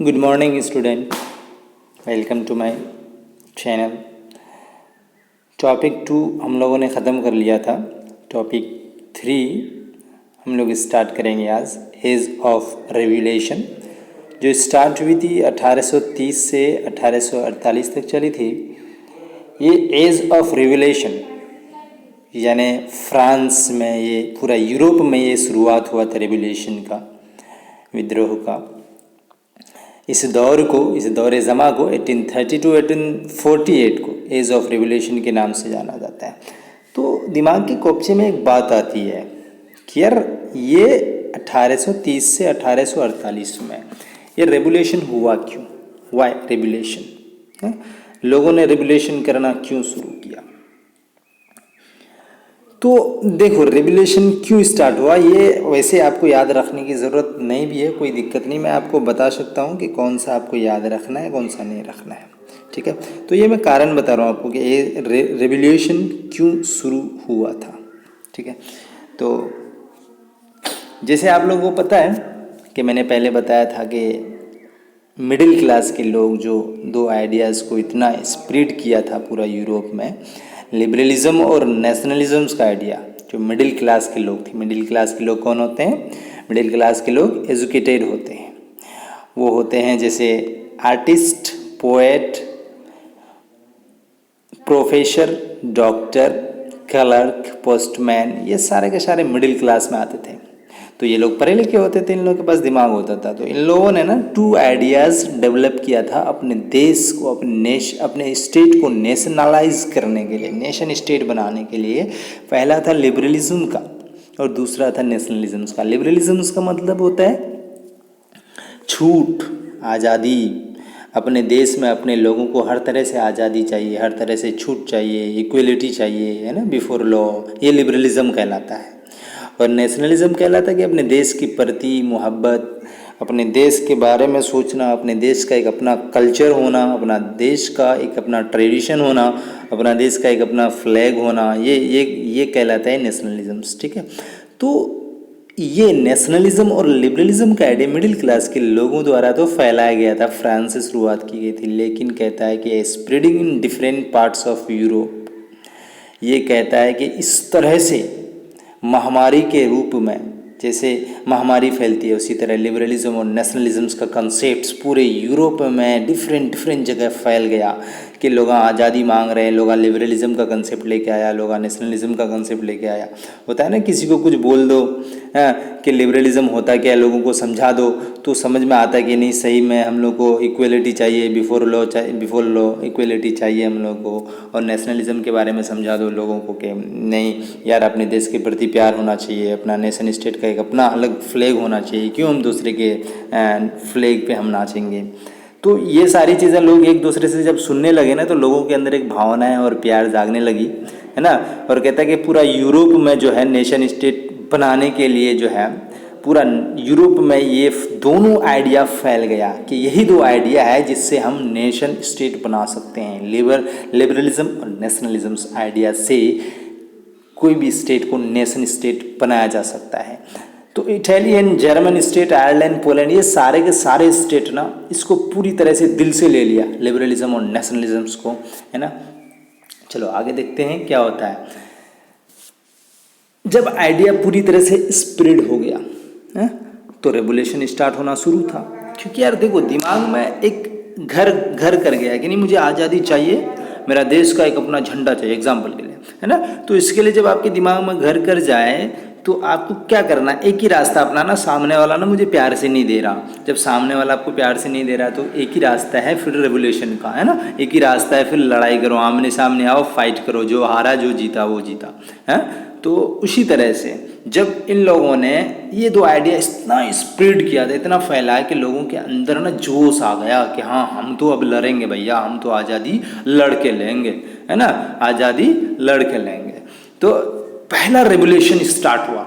Good morning student, welcome to my channel. Topic 2 हम लोगों ने ख़त्म कर लिया था। टॉपिक 3 हम लोग स्टार्ट करेंगे आज, एज ऑफ रेवोल्यूशन, जो स्टार्ट हुई थी 1830 से 1848 तक चली थी। ये एज ऑफ रेवोल्यूशन यानी फ्रांस में, ये पूरा यूरोप में ये शुरुआत हुआ था रेवोल्यूशन का, विद्रोह का। इस दौर ज़मा को 1830 टू 1848 को एज ऑफ रेवोल्यूशन के नाम से जाना जाता है। तो दिमाग के कोपचे में एक बात आती है कि यार ये 1830 से 1848 में ये रेवोल्यूशन हुआ क्यों, वाई रेवोल्यूशन, लोगों ने रेवोल्यूशन करना क्यों शुरू किया। तो देखो रेवोल्यूशन क्यों स्टार्ट हुआ, ये वैसे आपको याद रखने की ज़रूरत नहीं भी है, कोई दिक्कत नहीं। मैं आपको बता सकता हूँ कि कौन सा आपको याद रखना है, कौन सा नहीं रखना है, ठीक है। तो ये मैं कारण बता रहा हूँ आपको कि ये रेवोल्यूशन क्यों शुरू हुआ था, ठीक है। तो जैसे आप लोगों को पता है कि मैंने पहले बताया था कि मिडिल क्लास के लोग जो दो आइडियाज़ को इतना स्प्रेड किया था पूरा यूरोप में, लिबरलिज्म और नेशनलिज्म का आइडिया, जो मिडिल क्लास के लोग थे। मिडिल क्लास के लोग कौन होते हैं? मिडिल क्लास के लोग एजुकेटेड होते हैं। वो होते हैं जैसे artist, poet, professor, doctor, clerk, postman, ये सारे के सारे मिडिल क्लास में आते थे। तो ये लोग पढ़े लिखे होते थे, इन लोगों के पास दिमाग होता था। तो इन लोगों ने ना 2 आइडियाज़ डेवलप किया था अपने देश को, अपने स्टेट को नेशनलाइज करने के लिए, नेशन स्टेट बनाने के लिए। पहला था लिबरलिज्म का और दूसरा था नेशनलिज्म का। लिबरलिज्म का मतलब होता है छूट, आज़ादी। अपने देश में अपने लोगों को हर तरह से आज़ादी चाहिए, हर तरह से छूट चाहिए, इक्वलिटी चाहिए, है ना, बिफोर लॉ। ये लिबरलिज्म कहलाता है। और नेशनलिज्म कहलाता है कि अपने देश के प्रति मोहब्बत, अपने देश के बारे में सोचना, अपने देश का एक अपना कल्चर होना, अपना देश का एक अपना ट्रेडिशन होना, अपना देश का एक अपना फ्लैग होना, ये कहलाता है नेशनलिज्म, ठीक है। तो ये नेशनलिज्म और लिबरलिज्म का आइडिया मिडिल क्लास के लोगों द्वारा तो फैलाया गया था, फ्रांस से शुरुआत की गई थी, लेकिन कहता है कि spreading in different parts of Europe. ये कहता है कि इस तरह से महामारी के रूप में जैसे महामारी फैलती है, उसी तरह लिबरलिज्म और नेशनलिज्म का कंसेप्ट पूरे यूरोप में डिफरेंट जगह फैल गया कि लोग आज़ादी मांग रहे हैं। लोग लिबरलिज्म का कंसेप्ट लेके आया, लोग नेशनलिज्म का कंसेप्ट लेके आया। होता है ना, किसी को कुछ बोल दो कि लिबरलिज्म होता क्या है, लोगों को समझा दो तो समझ में आता है कि नहीं, सही में हम लोग को इक्वलिटी चाहिए, बिफोर लॉ इक्वलिटी चाहिए हम लोग को। और नेशनलिज्म के बारे में समझा दो लोगों को कि नहीं यार, अपने देश के प्रति प्यार होना चाहिए, अपना नेशन स्टेट का एक अपना अलग फ्लैग होना चाहिए, क्यों हम दूसरे के फ्लैग पे हम नाचेंगे। तो ये सारी चीज़ें लोग एक दूसरे से जब सुनने लगे ना, तो लोगों के अंदर एक भावनाएं और प्यार जागने लगी, है ना। और कहता है कि पूरा यूरोप में जो है नेशन स्टेट बनाने के लिए जो है पूरा यूरोप में ये दोनों आइडिया फैल गया कि यही 2 आइडिया है जिससे हम नेशन स्टेट बना सकते हैं। लिबरलिज्म और नेशनलिज्म आइडिया से कोई भी स्टेट को नेशन स्टेट बनाया जा सकता है। तो Italian, German state, Ireland, Poland, ये सारे के सारे स्टेट ना इसको पूरी तरह से दिल से ले लिया, लिबरलिज्म और नेशनलिज्म को, है ना। चलो आगे देखते हैं क्या होता है। जब आइडिया पूरी तरह से स्प्रेड हो गया है, तो रेवोल्यूशन स्टार्ट होना शुरू था। क्योंकि यार देखो, दिमाग में एक घर कर गया कि नहीं, मुझे आज़ादी चाहिए, मेरा देश का एक अपना झंडा चाहिए, एग्जाम्पल के लिए, है ना। तो इसके लिए जब आपके दिमाग में घर कर जाए तो आपको क्या करना, एक ही रास्ता अपनाना। सामने वाला ना मुझे प्यार से नहीं दे रहा, जब सामने वाला आपको प्यार से नहीं दे रहा तो एक ही रास्ता है फिर रेवोल्यूशन का, है ना। एक ही रास्ता है, फिर लड़ाई करो, आमने सामने आओ, फाइट करो, जो हारा जो जीता वो जीता, है। तो उसी तरह से जब इन लोगों ने ये 2 आइडिया इतना स्प्रेड किया था, इतना फैलाया कि लोगों के अंदर ना जोश आ गया कि हाँ हम तो अब लड़ेंगे भैया, हम तो आज़ादी लड़ के लेंगे, है ना, आज़ादी लड़ के लेंगे। तो पहला रेवोल्यूशन स्टार्ट हुआ,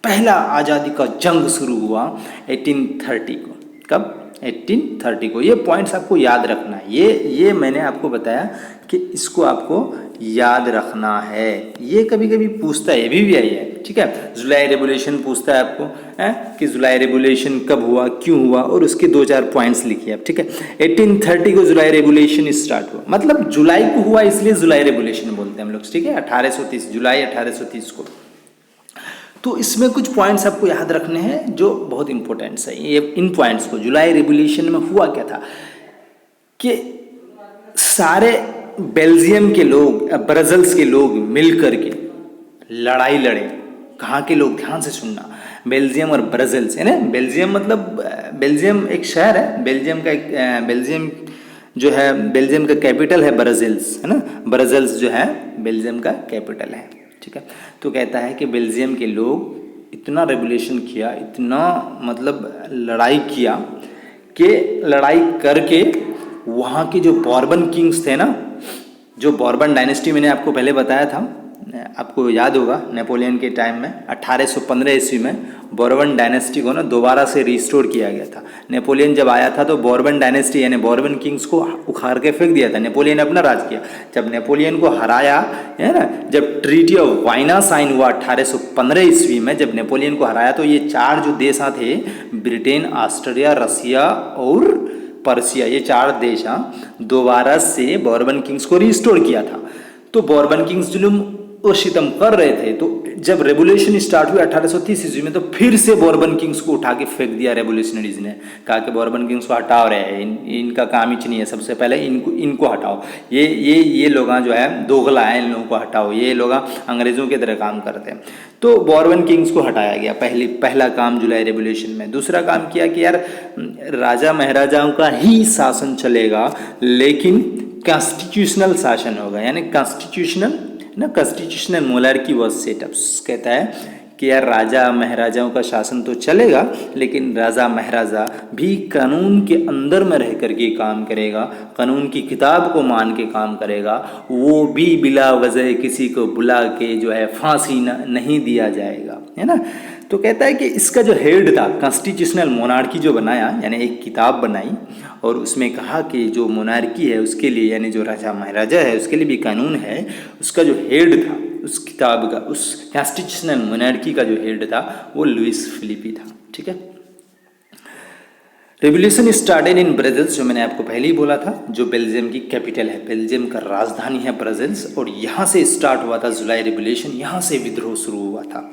पहला आज़ादी का जंग शुरू हुआ 1830 को। कब? 1830 को। ये पॉइंट्स आपको याद रखना है, ये मैंने आपको बताया कि इसको आपको याद रखना है। ये कभी कभी पूछता है, ये भी आई है, ठीक है। जुलाई रेवोल्यूशन पूछता है आपको है कि जुलाई रेवोल्यूशन कब हुआ, क्यों हुआ, और उसके 2-4 पॉइंट्स लिखिए आप, ठीक है। 1830 को जुलाई रेवोल्यूशन स्टार्ट हुआ, मतलब जुलाई को हुआ इसलिए जुलाई रेवोल्यूशन बोलते हैं हम लोग, ठीक है। 1830 जुलाई 1830 को। तो इसमें कुछ पॉइंट्स आपको याद रखने हैं जो बहुत इंपॉर्टेंट्स है। ये इन पॉइंट्स को, जुलाई रेवोल्यूशन में हुआ क्या था कि सारे बेल्जियम के लोग, ब्रसेल्स के लोग मिल करके लड़ाई लड़े। कहाँ के लोग, ध्यान से सुनना, बेल्जियम और ब्रसेल्स है ना। बेल्जियम मतलब बेल्जियम एक शहर है, बेल्जियम का एक बेल्जियम जो है, बेल्जियम का कैपिटल है ब्रसेल्स, है ना। ब्रसेल्स जो है बेल्जियम का कैपिटल है, ठीक है। तो कहता है कि बेल्जियम के लोग इतना रेवोल्यूशन किया, इतना मतलब लड़ाई किया कि लड़ाई करके वहाँ के जो बॉर्बन किंग्स थे ना, जो बॉर्बन डायनेस्टी मैंने आपको पहले बताया था, आपको याद होगा नेपोलियन के टाइम में 1815 ईस्वी में बॉर्बन डायनेस्टी को ना दोबारा से रिस्टोर किया गया था। नेपोलियन जब आया था तो बॉर्बन डायनेस्टी यानी बॉर्बन किंग्स को उखाड़ के फेंक दिया था। नेपोलियन अपना राज किया। जब नेपोलियन को हराया है ना, जब ट्रीटी ऑफ वाइना साइन हुआ 1815 ईस्वी में, जब नेपोलियन को हराया तो ये 4 जो देश थे, ब्रिटेन, ऑस्ट्रिया, रसिया और पर्सिया, ये 4 देश दोबारा से बॉर्बन किंग्स को रिस्टोर किया था। तो बॉर्बन किंग्स जुल्म और सितम कर रहे थे। तो जब रेवोल्यूशन स्टार्ट हुई 1830 ईस्वी में, तो फिर से बॉर्बन किंग्स को उठा के फेंक दिया रेवोल्यूशनरीज ने। कहा कि बॉर्बन किंग्स को हटाओ रहे हैं, इनका काम ही नहीं है, सबसे पहले इनको हटाओ। ये लोग जो है दोगला है, इन लोगों को हटाओ, ये लोग अंग्रेजों की तरह काम करते हैं। तो बॉर्बन किंग्स को हटाया गया, पहला काम जुलाई रेवोल्यूशन में। दूसरा काम किया कि यार राजा महाराजाओं का ही शासन चलेगा, लेकिन कॉन्स्टिट्यूशनल शासन होगा, यानी कॉन्स्टिट्यूशनल मोनार्की वाज सेटअप। कहता है कि यार राजा महाराजाओं का शासन तो चलेगा, लेकिन राजा महाराजा भी कानून के अंदर में रह करके काम करेगा, कानून की किताब को मान के काम करेगा, वो भी बिला वजह किसी को बुला के जो है फांसी नहीं दिया जाएगा, है ना। तो कहता है कि इसका जो हेड था, कॉन्स्टिट्यूशनल मोनार्की जो बनाया, यानी एक किताब बनाई और उसमें कहा कि जो मोनार्की है उसके लिए, यानी जो राजा महाराजा है उसके लिए भी कानून है। उसका जो हेड था उस किताब का, उस कॉन्स्टिट्यूशनल मोनार्की का जो हेड था वो लुइस फिलिपी था, ठीक है। रेवोल्यूशन स्टार्टेड इन ब्रसेल्स, जो मैंने आपको पहले ही बोला था, जो बेल्जियम की कैपिटल है, बेल्जियम का राजधानी है ब्रसेल्स, और यहाँ से स्टार्ट हुआ था जुलाई रेवोल्यूशन, यहाँ से विद्रोह शुरू हुआ था।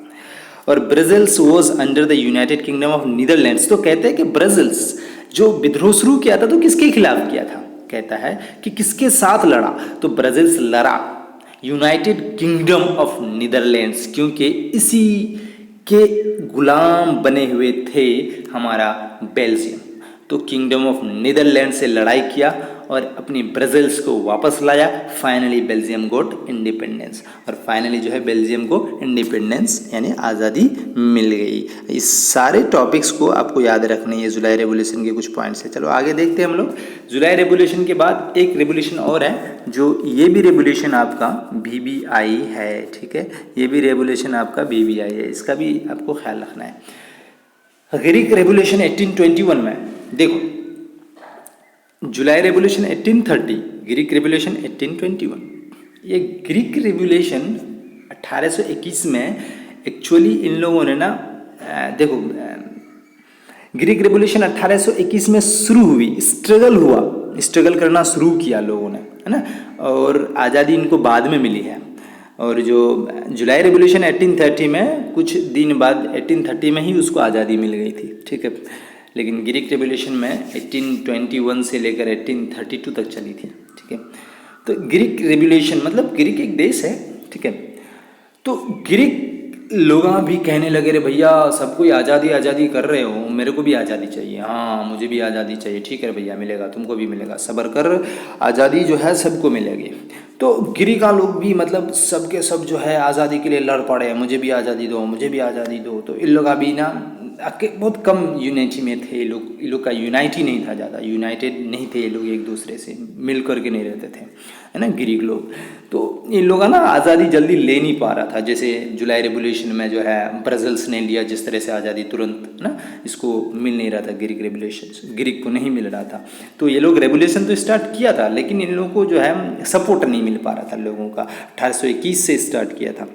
और Brussels was under the United kingdom of Netherlands. तो कहते हैं कि ब्रसेल्स जो विद्रोह शुरू किया था तो किसके खिलाफ किया था, कहता है कि किसके साथ लड़ा, तो ब्रसेल्स लड़ा यूनाइटेड किंगडम ऑफ नीदरलैंड्स, क्योंकि इसी के गुलाम बने हुए थे हमारा बेल्जियम। तो किंगडम ऑफ नीदरलैंड से लड़ाई किया और अपनी ब्रसेल्स को वापस लाया। फाइनली बेल्जियम गोट इंडिपेंडेंस, और फाइनली जो है बेल्जियम को इंडिपेंडेंस यानी आज़ादी मिल गई। इस सारे टॉपिक्स को आपको याद रखने हैं, जुलाई रेवोल्यूशन के कुछ पॉइंट्स है। चलो आगे देखते हैं हम लोग। जुलाई रेवोल्यूशन के बाद एक रेवोल्यूशन और है, जो ये भी रेवोल्यूशन आपका BBI है, ठीक है। ये भी रेवोल्यूशन आपका BBI है, इसका भी आपको ख्याल रखना है। ग्रीक रेवोल्यूशन 1821 में, देखो जुलाई रेवोल्यूशन 1830, ग्रीक रेवोल्यूशन 1821। ये ग्रीक रेवोल्यूशन 1821 में एक्चुअली इन लोगों ने ना, देखो ग्रीक रेवोल्यूशन 1821 में शुरू हुई, स्ट्रगल करना शुरू किया लोगों ने, है ना, और आज़ादी इनको बाद में मिली है। और जो जुलाई रेवोल्यूशन 1830 में, कुछ दिन बाद 1830 में ही उसको आज़ादी मिल गई थी, ठीक है। लेकिन ग्रीक रेवोल्यूशन में 1821 से लेकर 1832 तक चली थी, ठीक है। तो ग्रीक रेवोल्यूशन मतलब ग्रीक एक देश है, ठीक है। तो ग्रीक लोग भी कहने लगे, रे भैया सबको आज़ादी कर रहे हो, मेरे को भी आज़ादी चाहिए, हाँ मुझे भी आज़ादी चाहिए, ठीक है भैया मिलेगा, तुमको भी मिलेगा, सब्र कर, आज़ादी जो है सबको मिलेगी। तो ग्रीका लोग भी मतलब सबके सब जो है आज़ादी के लिए लड़ पड़े, मुझे भी आज़ादी दो, मुझे भी आज़ादी दो। तो इन लोग अभी ना बहुत कम यूनिटी में थे ये लोग का यूनाइटी नहीं था, ज़्यादा यूनाइटेड नहीं थे ये लोग, एक दूसरे से मिल करके नहीं रहते थे, है ना, ग्रीक लोग। तो इन लोग का ना आज़ादी जल्दी ले नहीं पा रहा था। जैसे जुलाई रेवोल्यूशन में जो है ब्राज़िल्स ने लिया जिस तरह से आज़ादी तुरंत, है ना, इसको मिल नहीं रहा था, ग्रीक को नहीं मिल रहा था। तो ये लोग रेवोल्यूशन तो स्टार्ट किया था, लेकिन इन लोगों को जो है सपोर्ट नहीं मिल पा रहा था लोगों का। 1821 से स्टार्ट किया था।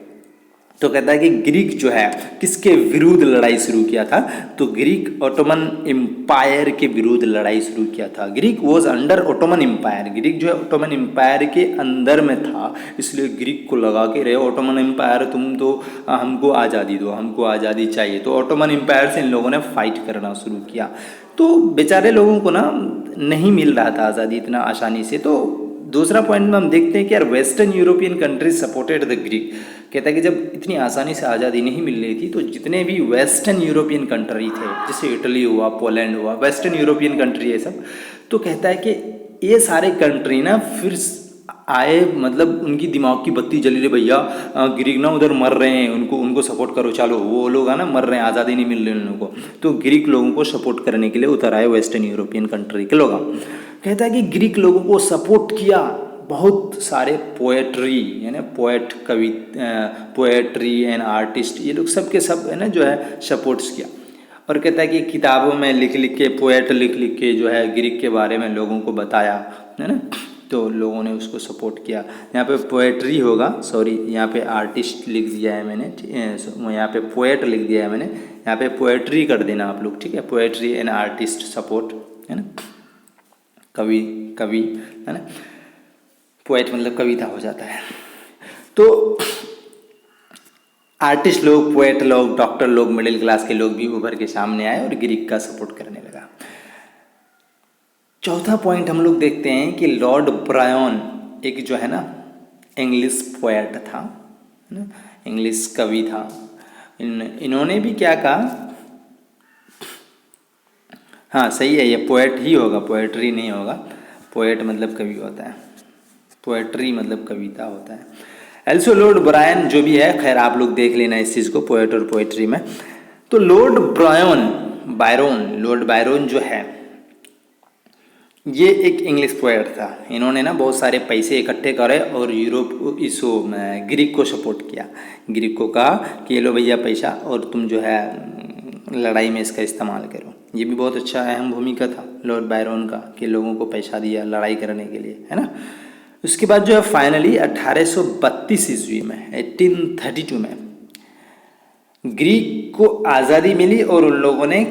तो कहता है कि ग्रीक जो है किसके विरुद्ध लड़ाई शुरू किया था, तो ग्रीक ऑटोमन एम्पायर के विरुद्ध लड़ाई शुरू किया था। Greek was under Ottoman Empire, Greek जो है ऑटोमन एम्पायर के अंदर में था, इसलिए ग्रीक को लगा के रहे ऑटोमन एम्पायर तुम तो हमको आज़ादी दो, हमको आज़ादी चाहिए। तो ऑटोमन एम्पायर से इन लोगों ने फाइट करना शुरू किया। तो बेचारे लोगों को ना नहीं मिल रहा था आज़ादी इतना आसानी से। तो दूसरा पॉइंट में हम देखते हैं कि यार western European countries supported the Greek. कहता है कि जब इतनी आसानी से आज़ादी नहीं मिल रही थी तो जितने भी वेस्टर्न यूरोपियन कंट्री थे, जैसे इटली हुआ, पोलैंड हुआ, वेस्टर्न यूरोपियन कंट्री है सब, तो कहता है कि ये सारे कंट्री ना फिर आए, मतलब उनकी दिमाग की बत्ती जली रही, भैया ग्रीक ना उधर मर रहे हैं, उनको सपोर्ट करो, चलो वो लोग है ना मर रहे हैं, आज़ादी नहीं मिल रही उन लोगों को। तो ग्रीक लोगों को सपोर्ट करने के लिए उतर आए वेस्टर्न यूरोपियन कंट्री के लोग। कहता है कि ग्रीक लोगों को सपोर्ट किया बहुत सारे पोएट्री, यानी पोएट्री एंड आर्टिस्ट, ये लोग सब के सब है ना जो है सपोर्ट्स किया। और कहता है कि किताबों में लिख लिख के, पोएट लिख लिख के जो है ग्रीक के बारे में लोगों को बताया, है ना, तो लोगों ने उसको सपोर्ट किया। यहाँ पे पोएट्री होगा, सॉरी यहाँ पे आर्टिस्ट लिख दिया है मैंने, यहाँ पे पोएट लिख दिया है मैंने, यहाँ पे पोएट्री कर देना आप लोग, ठीक है। पोएट्री एंड आर्टिस्ट सपोर्ट, है ना, कवि है ना, पोएट मतलब कविता हो जाता है। तो आर्टिस्ट लोग, पोएट लोग, डॉक्टर लोग, मिडिल क्लास के लोग भी उभर के सामने आए और ग्रीक का सपोर्ट करने लगा। चौथा पॉइंट हम लोग देखते हैं कि लॉर्ड ब्रायन एक जो है ना इंग्लिश पोएट था, है ना, इंग्लिश कवि था। इन्होंने भी क्या कहा, हाँ सही है, ये पोएट ही होगा, पोएट्री नहीं होगा। पोएट मतलब कवि होता है, पोएट्री मतलब कविता होता है। एल्सो लॉर्ड ब्रायन जो भी है, खैर आप लोग देख लेना इस चीज़ को, पोएट और पोएट्री में। तो लॉर्ड बायरन जो है ये एक इंग्लिश पोएट था। इन्होंने ना बहुत सारे पैसे इकट्ठे करे और ग्रीक को सपोर्ट किया। ग्रीक को कहा कि ये लो भैया पैसा और तुम जो है लड़ाई में इसका इस्तेमाल करो। ये भी बहुत अच्छा अहम भूमिका था लॉर्ड बायरन का कि लोगों को पैसा दिया लड़ाई करने के लिए, है ना। उसके बाद जो है फाइनली 1832 ईस्वी में 1832 में ग्रीक को आज़ादी मिली और उन लोगों ने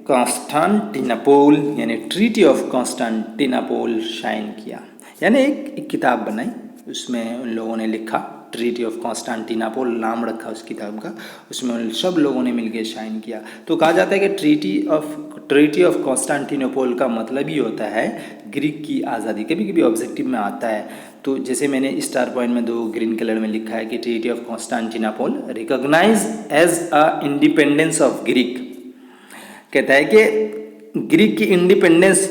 कॉन्स्टेंटिनोपल यानी ट्रीटी ऑफ कॉन्स्टेंटिनोपल साइन किया, यानी एक किताब बनाई, उसमें उन लोगों ने लिखा ट्रीटी ऑफ कॉन्स्टेंटिनोपल नाम रखा उस किताब का, उसमें उन सब लोगों ने मिलकर साइन किया। तो कहा जाता है कि ट्रीटी ऑफ कॉन्स्टेंटिनोपल का मतलब ही होता है ग्रीक की आज़ादी। कभी कभी ऑब्जेक्टिव में आता है, तो जैसे मैंने स्टार पॉइंट में 2 ग्रीन कलर में लिखा है कि treaty of Constantinople recognize as a independence of Greek. कहता है कि ग्रीक की इंडिपेंडेंस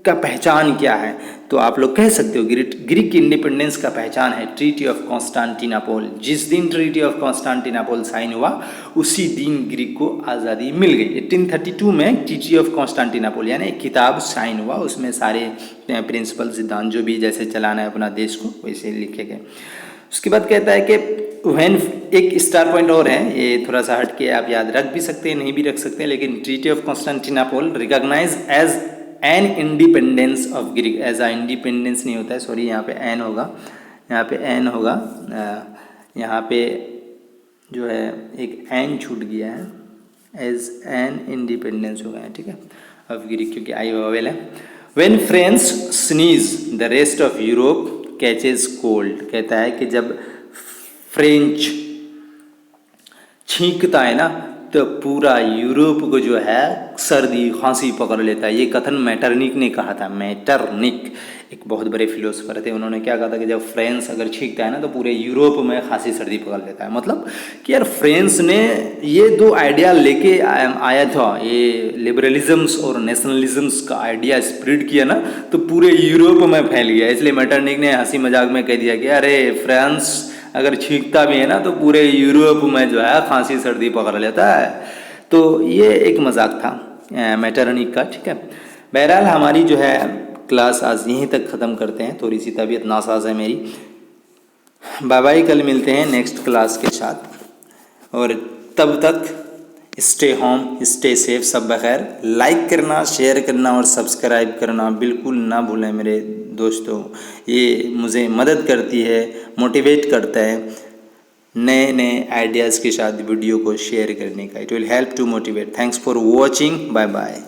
का पहचान क्या है, तो आप लोग कह सकते हो ग्रीक की इंडिपेंडेंस का पहचान है ट्रीटी ऑफ कॉन्स्टेंटिनोपल। जिस दिन ट्रीटी ऑफ कॉन्स्टेंटिनोपल साइन हुआ उसी दिन ग्रीक को आज़ादी मिल गई। 1832 में ट्रीटी ऑफ कॉन्स्टेंटिनोपल यानी एक किताब साइन हुआ, उसमें सारे प्रिंसिपल सिद्धांत जो भी जैसे चलाना है अपना देश को वैसे लिखे गए। उसके बाद कहता है कि व्हेन, एक स्टार पॉइंट और है, ये थोड़ा सा हट के आप याद रख भी सकते हैं नहीं भी रख सकते हैं, लेकिन treaty of Constantinople recognize as an independence of Greek. As a independence नहीं होता है, सॉरी यहाँ पे एन होगा, यहाँ पे एन होगा, यहाँ पे जो है एक एन छूट गया है, एज एन इंडिपेंडेंस हो गया है, ठीक है, ऑफ ग्रीक, क्योंकि आई वावेल है। When French sneeze the rest of Europe catches cold. कहता है कि जब फ्रेंच छींकता है ना तो पूरा यूरोप को जो है सर्दी खांसी पकड़ लेता है। ये कथन मैटरनिक ने कहा था। मैटरनिक एक बहुत बड़े फिलोसोफर थे, उन्होंने क्या कहा था कि जब फ्रांस अगर छींकता है ना तो पूरे यूरोप में खांसी सर्दी पकड़ लेता है। मतलब कि यार फ्रांस ने ये 2 आइडिया लेके आया था, ये लिबरलिज्म्स और नेशनलिज्म्स का आइडिया स्प्रेड किया ना तो पूरे यूरोप में फैल गया। इसलिए मैटरनिक ने हंसी मजाक में कह दिया कि अरे फ्रांस अगर छींकता भी है ना तो पूरे यूरोप में जो है खांसी सर्दी पकड़ लेता है। तो ये एक मजाक था मैटरनिक का, ठीक है। बहरहाल हमारी जो है क्लास आज यहीं तक ख़त्म करते हैं, थोड़ी सी तबीयत नासाज है मेरी। बाय बाय, कल मिलते हैं नेक्स्ट क्लास के साथ, और तब तक स्टे होम, स्टे सेफ, सब बखैर। लाइक करना, शेयर करना और सब्सक्राइब करना बिल्कुल ना भूलें मेरे दोस्तों, ये मुझे मदद करती है, मोटिवेट करता है नए नए आइडियाज़ के साथ वीडियो को शेयर करने का। It will help to motivate. Thanks for watching, bye bye.